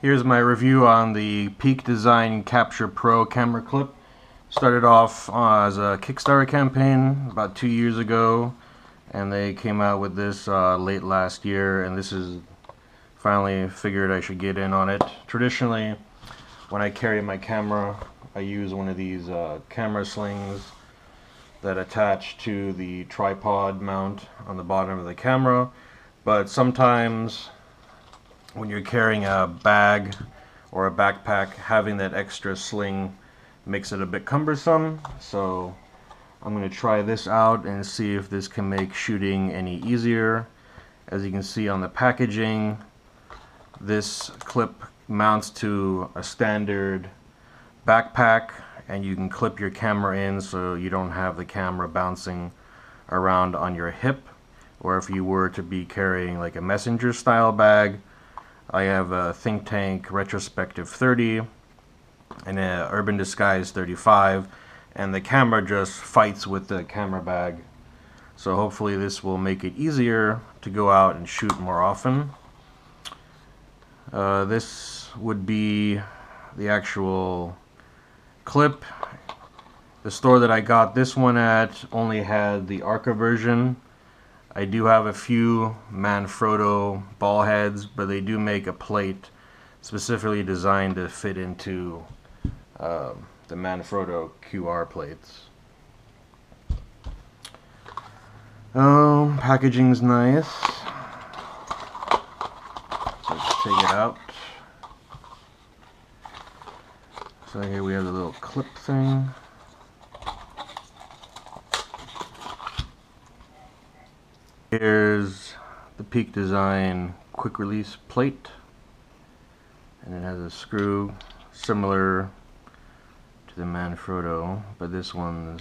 Here's my review on the Peak Design Capture Pro camera clip. Started off as a Kickstarter campaign about 2 years ago, and they came out with this late last year, and this is finally figured I should get in on it. Traditionally, when I carry my camera, I use one of these camera slings that attach to the tripod mount on the bottom of the camera, but sometimes when you're carrying a bag or a backpack, having that extra sling makes it a bit cumbersome. So I'm going to try this out and see if this can make shooting any easier. As you can see on the packaging, this clip mounts to a standard backpack, and you can clip your camera in so you don't have the camera bouncing around on your hip. Or if you were to be carrying like a messenger style bag, I have a Think Tank Retrospective 30 and a Urban Disguise 35, and the camera just fights with the camera bag. So hopefully this will make it easier to go out and shoot more often. This would be the actual clip. The store that I got this one at only had the Arca version. I do have a few Manfrotto ball heads, but they do make a plate specifically designed to fit into the Manfrotto QR plates. Packaging's nice. Let's take it out. So here we have the little clip thing. Here's the Peak Design quick release plate, and it has a screw similar to the Manfrotto, but this one's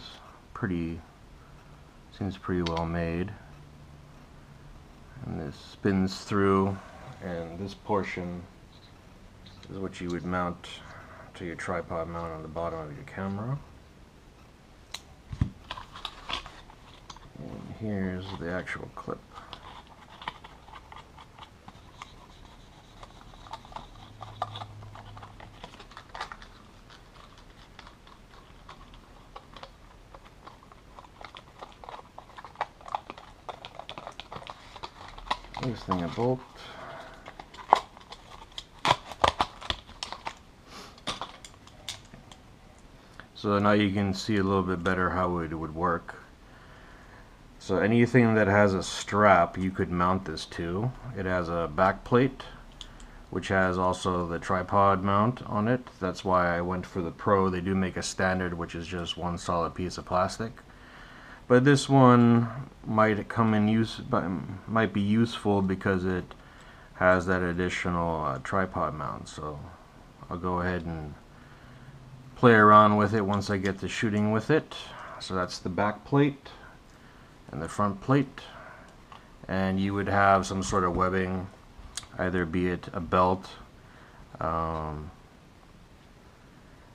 seems pretty well made. And this spins through, and this portion is what you would mount to your tripod mount on the bottom of your camera. And here's the actual clip. This thing a bolt. So now you can see a little bit better how it would work. So anything that has a strap you could mount this to. It has a back plate which has also the tripod mount on it. That's why I went for the Pro. They do make a standard which is just one solid piece of plastic. But this one might come in use, but might be useful because it has that additional tripod mount. So I'll go ahead and play around with it once I get to shooting with it. So that's the back plate and the front plate, and you would have some sort of webbing, either be it a belt, a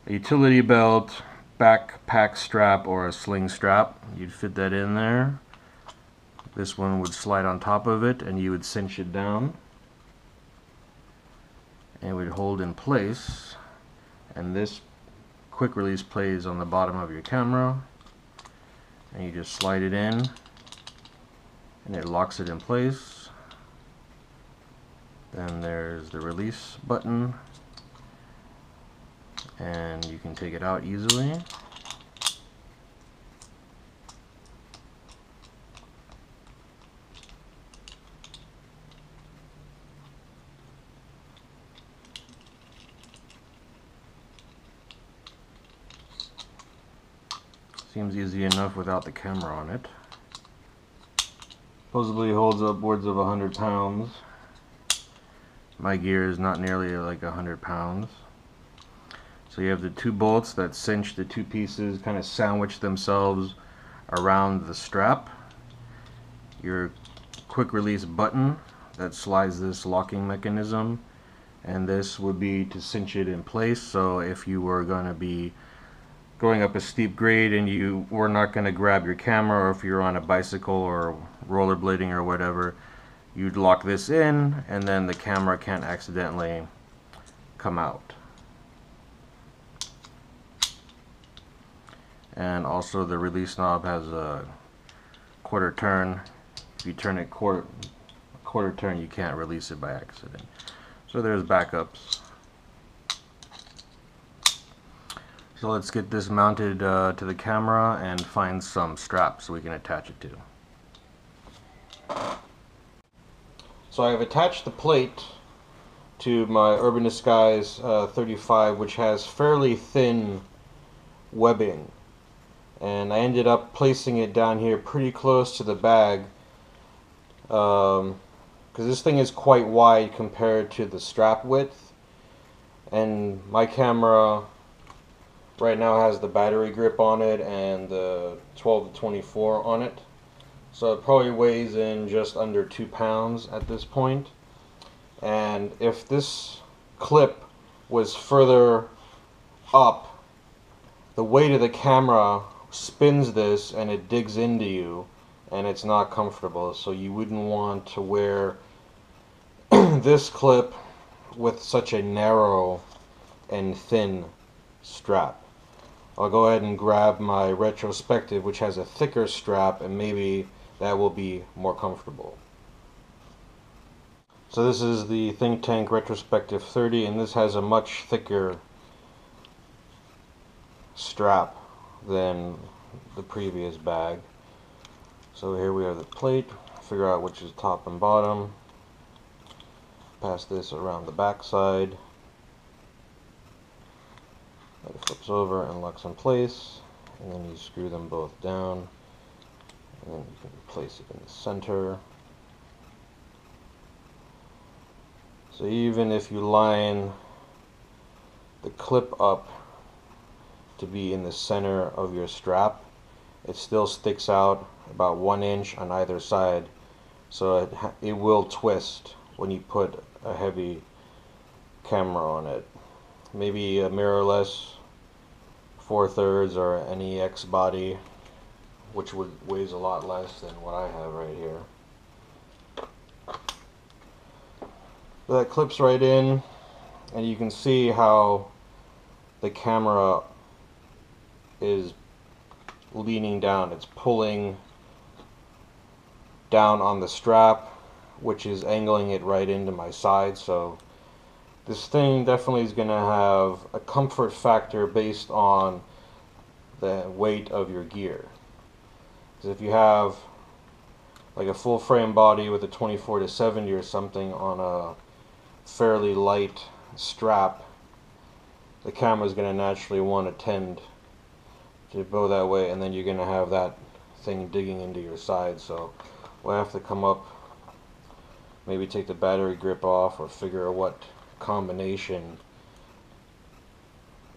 utility belt, backpack strap, or a sling strap. You'd fit that in there. This one would slide on top of it, and you would cinch it down, and it would hold in place. And this quick release plays on the bottom of your camera, and you just slide it in and it locks it in place. Then there's the release button, and you can take it out easily. Seems easy enough without the camera on it. Supposedly holds upwards of 100 pounds. My gear is not nearly like 100 pounds. So you have the two bolts that cinch the two pieces, kind of sandwich themselves around the strap. Your quick release button that slides this locking mechanism, and this would be to cinch it in place. So if you were going to be going up a steep grade and you were not going to grab your camera, or if you're on a bicycle or rollerblading or whatever, you'd lock this in, and then the camera can't accidentally come out. And also the release knob has a quarter turn. If you turn it quarter turn, you can't release it by accident. So there's backups. So let's get this mounted to the camera and find some straps so we can attach it to. So I've attached the plate to my Urban Disguise 35, which has fairly thin webbing, and I ended up placing it down here pretty close to the bag because this thing is quite wide compared to the strap width, and my camera right now has the battery grip on it and the 12 to 24 on it, so it probably weighs in just under 2 pounds at this point. And if this clip was further up, the weight of the camera spins this and it digs into you, and it's not comfortable. So you wouldn't want to wear this clip with such a narrow and thin strap. I'll go ahead and grab my retrospective, which has a thicker strap, and maybe that will be more comfortable. So this is the Think Tank Retrospective 30, and this has a much thicker strap than the previous bag. So here we have the plate, figure out which is top and bottom, pass this around the back side, it flips over and locks in place, and then you screw them both down, and then you can place it in the center. So even if you line the clip up to be in the center of your strap, it still sticks out about 1 inch on either side, so it will twist when you put a heavy camera on it. Maybe a mirrorless 4/3 or an EX body, which weighs a lot less than what I have right here. That clips right in, and you can see how the camera is leaning down. It's pulling down on the strap, which is angling it right into my side. So this thing definitely is going to have a comfort factor based on the weight of your gear. Because if you have like a full frame body with a 24 to 70 or something on a fairly light strap, the camera is going to naturally want to tend to go that way, and then you're going to have that thing digging into your side. So we'll have to come up, maybe take the battery grip off, or figure out what combination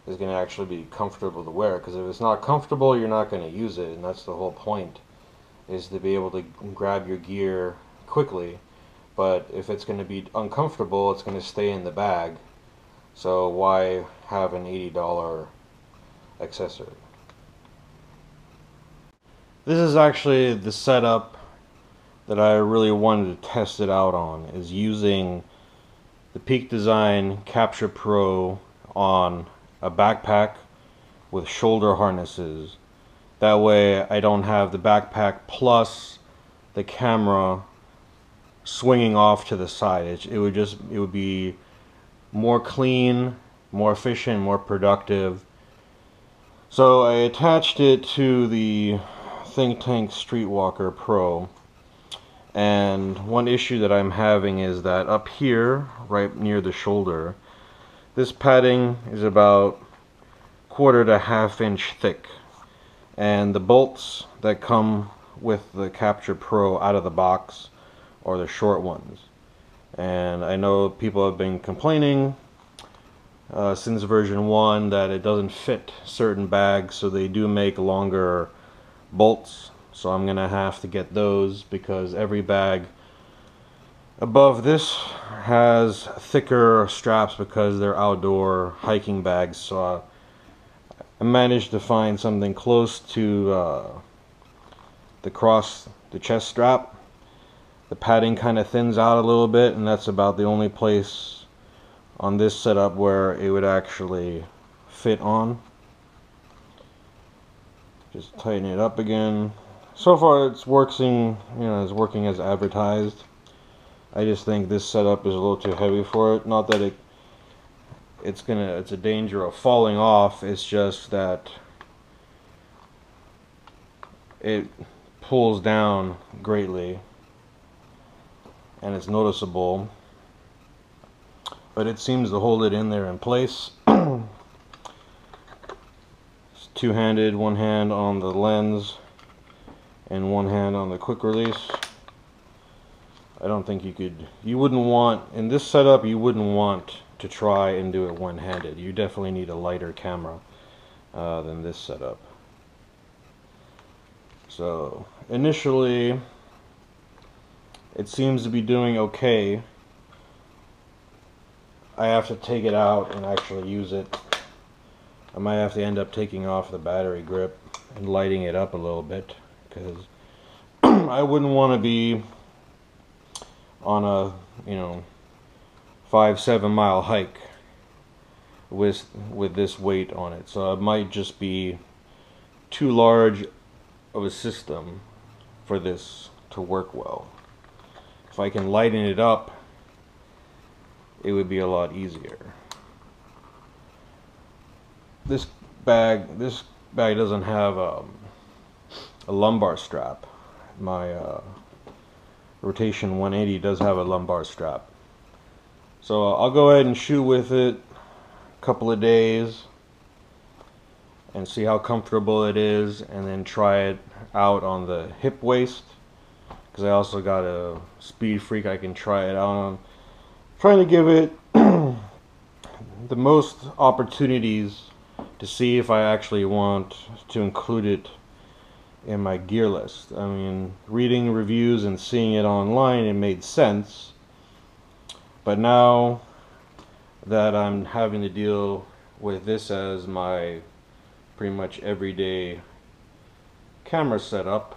is going to actually be comfortable to wear, because if it's not comfortable, you're not going to use it, and that's the whole point, is to be able to grab your gear quickly. But if it's going to be uncomfortable, it's going to stay in the bag, so why have an $80 accessory? This is actually the setup that I really wanted to test it out on, is using the Peak Design Capture Pro on a backpack with shoulder harnesses. That way I don't have the backpack plus the camera swinging off to the side. It would be more clean, more efficient, more productive. So I attached it to the Think Tank Streetwalker Pro, and one issue that I'm having is that up here, right near the shoulder, this padding is about 1/4 to 1/2 inch thick, and the bolts that come with the Capture Pro out of the box are the short ones. And I know people have been complaining since version 1 that it doesn't fit certain bags, so they do make longer bolts. So I'm gonna have to get those, because every bag above this has thicker straps because they're outdoor hiking bags. So I managed to find something close to the chest strap. The padding kind of thins out a little bit, and that's about the only place on this setup where it would actually fit on. Just tighten it up again. So far it's working, it's working as advertised. I just think this setup is a little too heavy for it. Not that it's a danger of falling off, it's just that it pulls down greatly and it's noticeable, but it seems to hold it in there in place. It's two-handed, one hand on the lens and one hand on the quick release. I don't think you wouldn't want, in this setup, you wouldn't want to try and do it one-handed. You definitely need a lighter camera than this setup. So initially it seems to be doing okay. I have to take it out and actually use it. I might have to end up taking off the battery grip and lighting it up a little bit, because I wouldn't want to be on a 5-7 mile hike with this weight on it. So it might just be too large of a system for this to work well. If I can lighten it up, it would be a lot easier. This bag doesn't have a lumbar strap. My Rotation 180 does have a lumbar strap. So I'll go ahead and shoot with it a couple of days and see how comfortable it is, and then try it out on the hip waist, because I also got a Speed Freak I can try it out on. Trying to give it the most opportunities to see if I actually want to include it in my gear list. I mean, reading reviews and seeing it online, it made sense, but now that I'm having to deal with this as my pretty much everyday camera setup,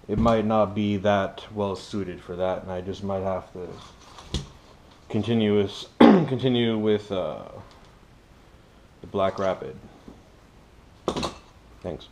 it might not be that well suited for that, and I just might have to continue with the Black Rapid. Thanks.